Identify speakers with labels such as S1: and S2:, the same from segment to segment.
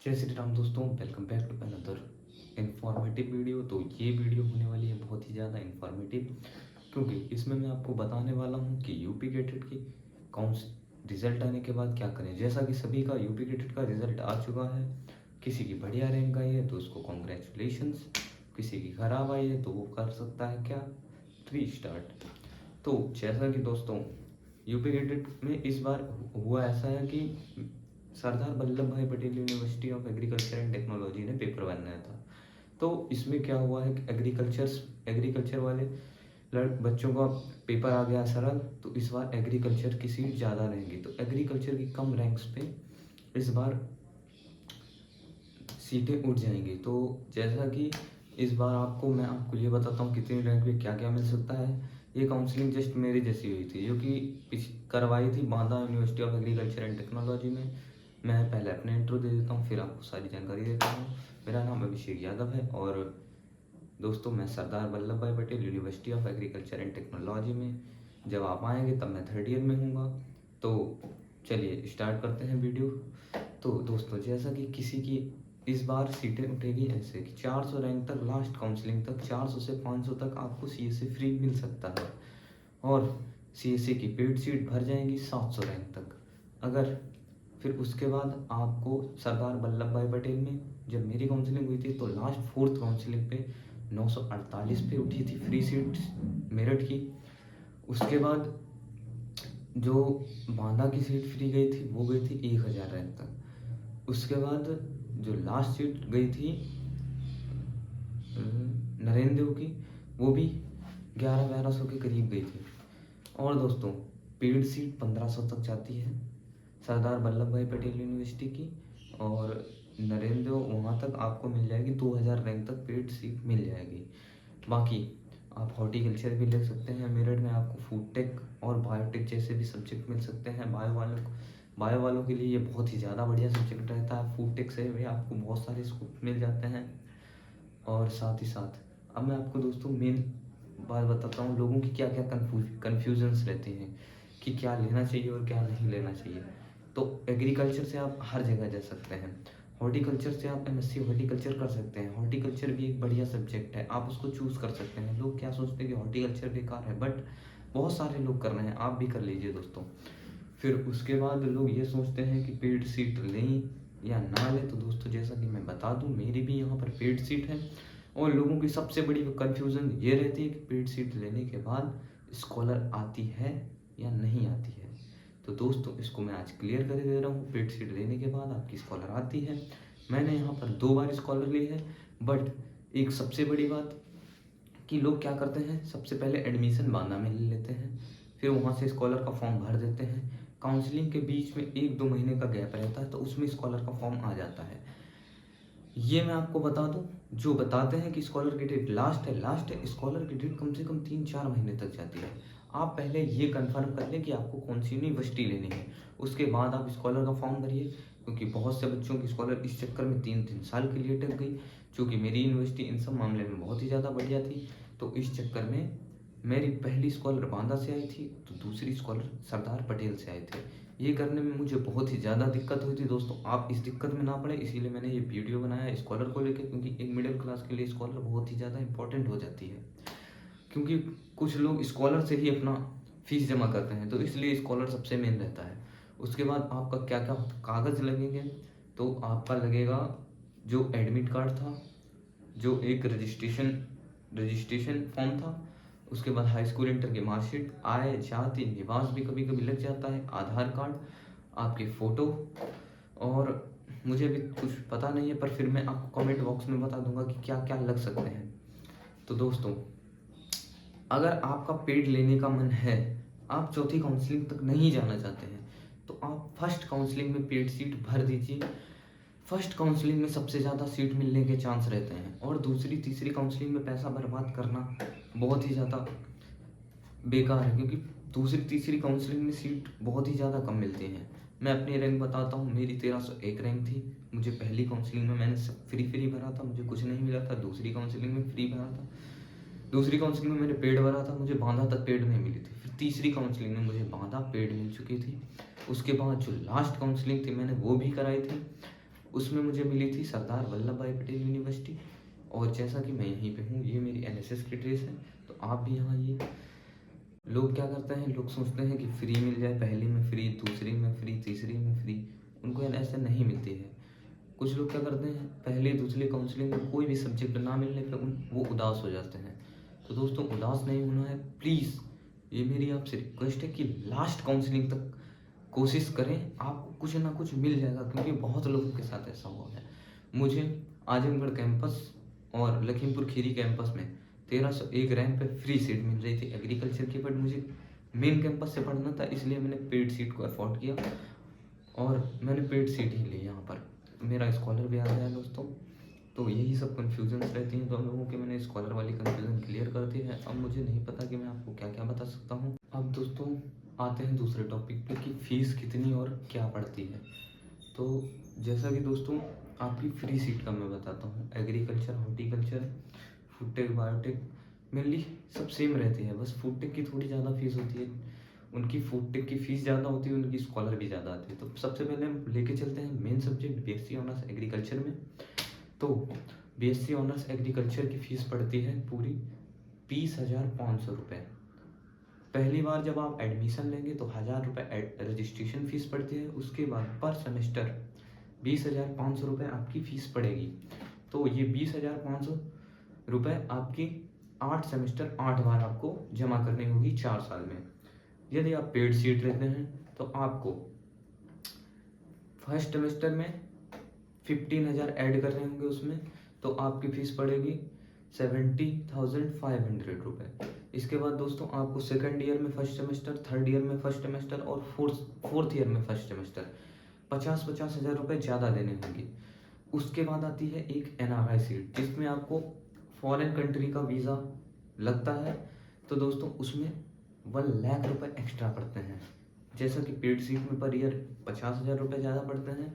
S1: जय श्री राम दोस्तों, welcome back to another informative video. तो ये वीडियो होने वाली है बहुत ही ज़्यादा इन्फॉर्मेटिव, क्योंकि इसमें मैं आपको बताने वाला हूँ कि यूपी गेटेट की कौन रिजल्ट आने के बाद क्या करें। जैसा कि सभी का यूपी गेटेट का रिजल्ट आ चुका है, किसी की बढ़िया रैंक आई है तो उसको कॉन्ग्रेचुलेशंस, किसी की खराब आई है तो वो कर सकता है क्या, रीस्टार्ट। तो जैसा कि दोस्तों यूपी गेटेट में इस बार हुआ ऐसा है कि सरदार वल्लभ भाई Patel university of agriculture and technology ने पेपर बनाया था। तो इसमें क्या हुआ है कि एग्रीकल्चर वाले बच्चों का पेपर आ गया सरल। तो इस बार एग्रीकल्चर की सीट ज़्यादा रहेंगी, तो एग्रीकल्चर की कम रैंक्स पे इस बार सीटें उठ जाएंगी। तो जैसा कि इस बार मैं आपको ये बताता हूँ कितनी रैंक पे क्या क्या मिल सकता है। ये काउंसलिंग जस्ट मेरी जैसी हुई थी, जो कि करवाई थी Banda university of agriculture and technology में। मैं पहले अपने इंट्रो दे देता हूँ, फिर आपको सारी जानकारी देता हूँ। मेरा नाम अभिषेक यादव है और दोस्तों मैं सरदार वल्लभ भाई Patel university of agriculture and technology में, जब आप आएंगे तब मैं थर्ड ईयर में हूँगा। तो चलिए स्टार्ट करते हैं वीडियो। तो दोस्तों जैसा कि किसी की इस बार सीटें उठेगी ऐसे कि 400 रैंक तक, लास्ट काउंसलिंग तक 400 से 500 तक आपको सीएससी फ्री मिल सकता है। और सीएससी की पेड सीट भर जाएंगी 700 रैंक तक। अगर फिर उसके बाद आपको सरदार वल्लभ भाई पटेल में जब मेरी काउंसलिंग हुई थी तो लास्ट फोर्थ काउंसलिंग पे 948 पे उठी थी फ्री सीट मेरठ की। उसके बाद जो बांदा की सीट फ्री गई थी वो गई थी 1000 रैंक तक। उसके बाद जो लास्ट सीट गई थी नरेंद्र देव की, वो भी 1100-1200 के करीब गई थी। और दोस्तों पेड सीट 1500 तक जाती है सरदार वल्लभ भाई पटेल यूनिवर्सिटी की, और नरेंद्र देव वहाँ तक आपको मिल जाएगी 2000 रैंक तक पेड सीट मिल जाएगी। बाकी आप हॉर्टिकल्चर भी ले सकते हैं मेरठ में, आपको फूड टेक और बायोटेक जैसे भी सब्जेक्ट मिल सकते हैं। बायो वालों के लिए ये बहुत ही ज़्यादा बढ़िया सब्जेक्ट रहता है। फूड टेक से भी आपको बहुत सारे स्कोप मिल जाते हैं। और साथ ही साथ अब मैं आपको दोस्तों मेन बात बताता हूँ, लोगों की क्या क्या कन्फ्यूजन्स रहती हैं कि क्या लेना चाहिए और क्या नहीं लेना चाहिए। तो एग्रीकल्चर से आप हर जगह जा सकते हैं, हॉर्टिकल्चर से आप एमएससी हॉर्टिकल्चर कर सकते हैं। हॉर्टिकल्चर भी एक बढ़िया सब्जेक्ट है, आप उसको चूज़ कर सकते हैं। लोग क्या सोचते हैं कि हॉर्टिकल्चर बेकार है, बट बहुत सारे लोग कर रहे हैं, आप भी कर लीजिए दोस्तों। फिर उसके बाद लोग ये सोचते हैं कि पेड सीट लें या ना लें। तो दोस्तों जैसा कि मैं बता दूं, मेरी भी यहाँ पर पेड सीट है। और लोगों की सबसे बड़ी कन्फ्यूज़न ये रहती है कि पेड सीट लेने के बाद स्कॉलर आती है या नहीं आती है। तो दोस्तों इसको मैं आज क्लियर कर दे रहा हूँ, पेड सीट लेने के बाद आपकी स्कॉलर आती है। मैंने यहाँ पर 2 बार स्कॉलर ली है। बट एक सबसे बड़ी बात कि लोग क्या करते हैं, सबसे पहले एडमिशन बांदा में ले लेते हैं, फिर वहाँ से स्कॉलर का फॉर्म भर देते हैं। काउंसलिंग के बीच में 1-2 महीने का गैप रहता है, तो उसमें स्कॉलर का फॉर्म आ जाता है। ये मैं आपको बता दूं, जो बताते हैं कि स्कॉलर की डेट लास्ट है, स्कॉलर की डेट कम से कम 3-4 महीने तक जाती है। आप पहले ये कंफर्म कर लें कि आपको कौन सी यूनिवर्सिटी लेनी है, उसके बाद आप स्कॉलर का फॉर्म भरिए। क्योंकि बहुत से बच्चों की स्कॉलर इस चक्कर में 3-3 साल के लिए अटक गई। चूँकि मेरी यूनिवर्सिटी इन सब मामले में बहुत ही ज़्यादा बढ़िया थी, तो इस चक्कर में मेरी पहली स्कॉलर बांदा से आई थी, तो दूसरी स्कॉलर सरदार पटेल से आए थे। ये करने में मुझे बहुत ही ज़्यादा दिक्कत हुई थी दोस्तों। आप इस दिक्कत में ना पड़े, इसीलिए मैंने ये वीडियो बनाया है स्कॉलर को लेकर, क्योंकि एक मिडिल क्लास के लिए स्कॉलर बहुत ही ज़्यादा इंपॉर्टेंट हो जाती है। क्योंकि कुछ लोग स्कॉलर से ही अपना फीस जमा करते हैं, तो इसलिए स्कॉलर सबसे मेन रहता है। उसके बाद आपका क्या क्या कागज़ लगेंगे, तो आपका लगेगा जो एडमिट कार्ड था, जो एक रजिस्ट्रेशन फॉर्म था, उसके बाद हाई स्कूल इंटर की मार्कशीट, आय जाति निवास भी कभी कभी लग जाता है, आधार कार्ड, आपकी फ़ोटो। और मुझे भी कुछ पता नहीं है, पर फिर मैं आपको कमेंट बॉक्स में बता दूंगा कि क्या क्या लग सकते हैं। तो दोस्तों अगर आपका पेड लेने का मन है, आप चौथी काउंसलिंग तक नहीं जाना चाहते हैं, तो आप फर्स्ट काउंसलिंग में पेड सीट भर दीजिए। फर्स्ट काउंसलिंग में सबसे ज़्यादा सीट मिलने के चांस रहते हैं, और दूसरी तीसरी काउंसलिंग में पैसा बर्बाद करना बहुत ही ज़्यादा बेकार है, क्योंकि दूसरी तीसरी काउंसलिंग में सीट बहुत ही ज़्यादा कम मिलती हैं। मैं अपनी रैंक बताता हूँ, मेरी 1301 रैंक थी। मुझे पहली काउंसलिंग में मैंने सब फ्री भरा था, मुझे कुछ नहीं मिला था। दूसरी काउंसलिंग में फ्री भरा था, दूसरी काउंसलिंग में मैंने पेड भरा था, मुझे बांदा तक पेड नहीं मिली थी। फिर तीसरी काउंसलिंग में मुझे बांदा पेड मिल चुकी थी। उसके बाद जो लास्ट काउंसलिंग थी मैंने वो भी कराई थी, उसमें मुझे मिली थी सरदार वल्लभ भाई पटेल यूनिवर्सिटी। और जैसा कि मैं यहीं पे हूँ, ये मेरी एनएसएस की ड्रेस है, तो आप भी यहाँ आइए। लोग क्या करते हैं, लोग सोचते हैं कि फ्री मिल जाए, पहली में फ्री, दूसरी में फ्री, तीसरी में फ्री। उनको ऐसे नहीं मिलती है। कुछ लोग क्या करते हैं, पहली दूसरी काउंसलिंग में कोई भी सब्जेक्ट ना मिलने पे वो उदास हो जाते हैं। तो दोस्तों, उदास नहीं होना है प्लीज़। ये मेरी आपसे रिक्वेस्ट है कि लास्ट काउंसलिंग तक कोशिश करें, आपको कुछ ना कुछ मिल जाएगा, क्योंकि बहुत लोगों के साथ ऐसा हुआ है। मुझे आजमगढ़ कैंपस और लखीमपुर खीरी कैंपस में 1301 रैंक पे फ्री सीट मिल रही थी एग्रीकल्चर की, बट मुझे मेन कैंपस से पढ़ना था, इसलिए मैंने पेड सीट को अफोर्ड किया और मैंने पेड सीट ही ली। यहाँ पर मेरा स्कॉलर भी आ गया है दोस्तों। तो यही सब कन्फ्यूजन्स रहती हैं दोनों लोगों के। मैंने स्कॉलर वाली कन्फ्यूजन क्लियर कर दी है। अब मुझे नहीं पता कि मैं आपको क्या क्या बता सकता हूँ। अब दोस्तों आते हैं दूसरे टॉपिक पे कि फ़ीस कितनी और क्या पड़ती है। तो जैसा कि दोस्तों आपकी फ्री सीट का मैं बताता हूँ, agriculture, horticulture, food tech, biotech mainly सब सेम रहती है। बस फूड टेक की थोड़ी ज़्यादा फीस होती है, उनकी फूड टेक की फ़ीस ज़्यादा होती है, उनकी स्कॉलर भी ज़्यादा आती है। तो सबसे पहले हम लेके चलते हैं main subject BSc honours agriculture में। तो बीएससी ऑनर्स एग्रीकल्चर की फ़ीस पड़ती है पूरी 20,500 रुपये। पहली बार जब आप एडमिशन लेंगे तो 1,000 रुपये रजिस्ट्रेशन फ़ीस पड़ती है। उसके बाद पर सेमेस्टर 20,500 रुपये आपकी फ़ीस पड़ेगी। तो ये 20,500 रुपये आपकी 8 सेमेस्टर 8 बार आपको जमा करनी होगी 4 साल में। यदि आप पेड सीट लेते हैं तो आपको फर्स्ट सेमेस्टर में 15,000 ऐड करने होंगे उसमें, तो आपकी फ़ीस पड़ेगी 70,500 रुपये। इसके बाद दोस्तों आपको सेकंड ईयर में फर्स्ट सेमेस्टर, थर्ड ईयर में फर्स्ट सेमेस्टर और फोर्थ ईयर में फर्स्ट सेमेस्टर 50,000 हज़ार रुपये ज़्यादा देने होंगे। उसके बाद आती है एक एनआरआई सीट, जिसमें आपको फॉरेन कंट्री का वीज़ा लगता है। तो दोस्तों उसमें 1 लाख रुपये एक्स्ट्रा पड़ते हैं। जैसा कि पेड सीट में पर ईयर 50,000 रुपये ज़्यादा पड़ते हैं,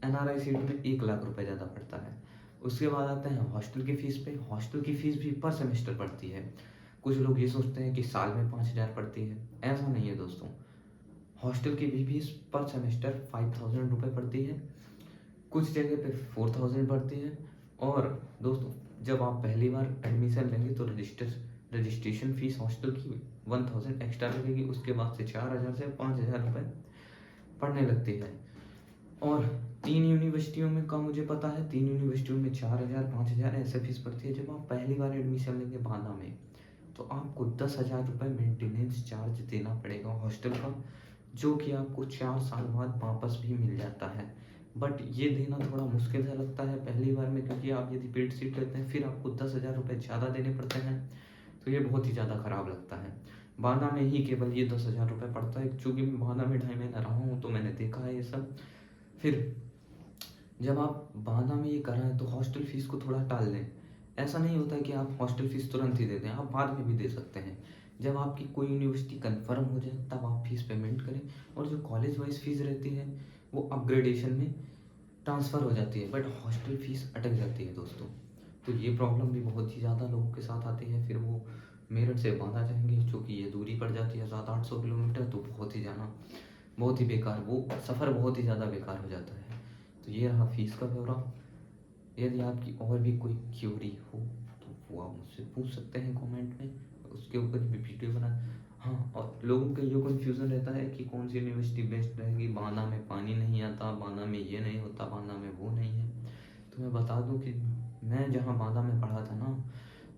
S1: एनआरआई सीट में 1 लाख रुपये ज़्यादा पड़ता है। उसके बाद आते हैं हॉस्टल की फ़ीस पे। हॉस्टल की फ़ीस भी पर सेमेस्टर पड़ती है। कुछ लोग ये सोचते हैं कि साल में 5,000 पड़ती है, ऐसा नहीं है दोस्तों। हॉस्टल की भी फीस पर सेमेस्टर 5,000 रुपये पड़ती है, कुछ जगह पे 4,000 पड़ती है। और दोस्तों जब आप पहली बार एडमिशन लेंगे तो रजिस्ट्रेशन फ़ीस हॉस्टल की 1,000 एक्स्ट्रा लगेगी। उसके बाद से 4,000 से 5,000 रुपये पड़ने लगती है। और 3 यूनिवर्सिटियों में का मुझे पता है, 3 यूनिवर्सिटियों में 4,000 5,000 ऐसे फीस पड़ती है। जब आप पहली बार एडमिशन लेंगे बांदा में, तो आपको 10,000 रुपये मेंटेनेंस चार्ज देना पड़ेगा हॉस्टल का, जो कि आपको 4 साल बाद वापस भी मिल जाता है। बट ये देना थोड़ा मुश्किल सा लगता है पहली बार में, क्योंकि आप यदि पेड सीट लेते हैं फिर आपको 10,000 रुपये ज़्यादा देने पड़ते हैं, तो ये बहुत ही ज़्यादा ख़राब लगता है। बांदा में ही केवल ये 10,000 रुपये पड़ता है। चूँकि मैं बांदा में 2.5 महीना रहा हूँ तो मैंने देखा है ये सब। फिर जब आप बांदा में ये कराएं तो हॉस्टल फ़ीस को थोड़ा टाल दें। ऐसा नहीं होता है कि आप हॉस्टल फ़ीस तुरंत ही दे दें, आप बाद में भी दे सकते हैं। जब आपकी कोई यूनिवर्सिटी कंफर्म हो जाए तब आप फ़ीस पेमेंट करें। और जो कॉलेज वाइज फ़ीस रहती है वो अपग्रेडेशन में ट्रांसफ़र हो जाती है, बट हॉस्टल फ़ीस अटक जाती है दोस्तों। तो ये प्रॉब्लम भी बहुत ही ज़्यादा लोगों के साथ आती है। फिर वो मेरठ से बांदा जाएंगे, जो कि ये दूरी पड़ जाती है 700-800 किलोमीटर, तो बहुत ही जाना बहुत ही बेकार, वो सफ़र बहुत ही ज़्यादा बेकार हो जाता है। तो ये रहा फ़ीस का ब्यौरा। यदि आपकी और भी कोई क्यूरी हो तो वो आप मुझसे पूछ सकते हैं कमेंट में, उसके ऊपर भी वीडियो बना। हाँ, और लोगों का ये कन्फ्यूज़न रहता है कि कौन सी यूनिवर्सिटी बेस्ट रहेगी। बांदा में पानी नहीं आता, बांदा में ये नहीं होता, बांदा में वो नहीं है। तो मैं बता दूं कि मैं जहाँ बांदा में पढ़ा था ना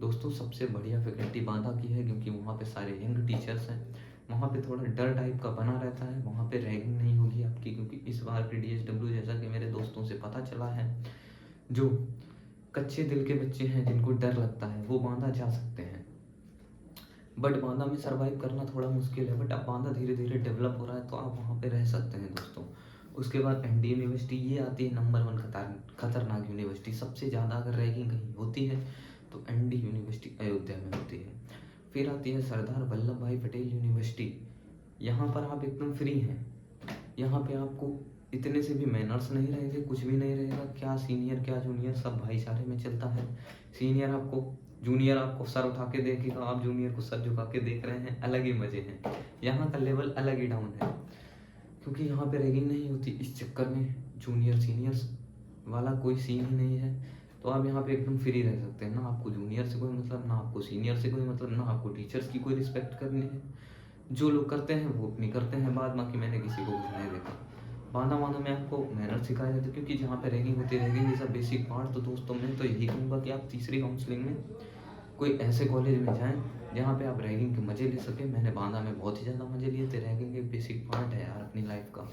S1: दोस्तों, सबसे बढ़िया फैकल्टी बांदा की है, क्योंकि वहाँ पे सारे यंग टीचर्स हैं। वहाँ पे थोड़ा डर टाइप का बना रहता है, वहाँ पे रैगिंग नहीं होगी आपकी, क्योंकि इस बार की DSW जैसा कि मेरे दोस्तों से पता चला है, जो कच्चे दिल के बच्चे हैं जिनको डर लगता है वो बांदा जा सकते हैं। बट बांदा में सरवाइव करना थोड़ा मुश्किल है, बट अब बांदा धीरे धीरे डेवलप हो रहा है तो आप वहाँ पे रह सकते हैं दोस्तों। उसके बाद ND यूनिवर्सिटी, ये आती है नंबर 1 खतरनाक यूनिवर्सिटी। सबसे ज़्यादा अगर रैगिंग कहीं होती है तो ND यूनिवर्सिटी अयोध्या में होती है। फिर आती है सरदार वल्लभ भाई पटेल यूनिवर्सिटी। यहाँ पर आप एकदम फ्री हैं। यहाँ पे आपको इतने से भी मैनर्स नहीं रहेंगे, कुछ भी नहीं रहेगा। क्या सीनियर क्या जूनियर, सब भाईचारे में चलता है। जूनियर आपको सर उठा के देखेगा, आप जूनियर को सर झुका के देख रहे हैं, अलग ही मजे हैं। यहाँ का लेवल अलग ही डाउन है, क्योंकि यहाँ पे रैगिंग नहीं होती। इस चक्कर में जूनियर सीनियर्स वाला कोई सीन ही नहीं है। तो आप यहाँ पे एकदम फ्री रह सकते हैं, ना आपको जूनियर से कोई मतलब, ना आपको सीनियर से कोई मतलब, ना आपको टीचर्स की कोई रिस्पेक्ट करनी है। जो लोग करते हैं वो अपनी करते हैं बात, बाकी मैंने किसी को कुछ नहीं देखा। बांदा बांदा में आपको मैनर सिखाया जाता है, क्योंकि जहाँ पे रैगिंग होती है, ragging is a basic part. तो दोस्तों मैं तो यही कहूँगा कि आप तीसरी काउंसलिंग में कोई ऐसे कॉलेज में जाएं जहाँ पे आप रैगिंग के मज़े ले सकें। मैंने बांदा में बहुत ही ज़्यादा मज़े लिए थे। रैगिंग एक बेसिक पार्ट है यार अपनी लाइफ का।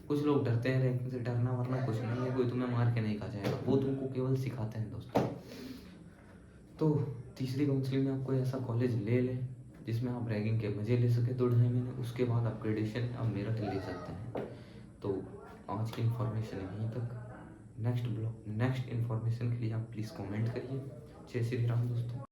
S1: कुछ लोग डरते हैं रैगिंग से, डरना वरना कुछ नहीं है, कोई तुम्हें मार के नहीं खा जाएगा, वो तुमको केवल सिखाते हैं दोस्तों। तो तीसरी काउंसलिंग में आप कोई ऐसा कॉलेज ले लें जिसमें आप रैगिंग के मज़े ले सकें 2-2.5 महीने, उसके बाद आप ग्रेजुएशन आप मेरठ ले सकते हैं। तो आज की इन्फॉर्मेशन यहीं तक। नेक्स्ट इन्फॉर्मेशन के लिए आप प्लीज़ कमेंट करिए। जय श्री राम दोस्तों।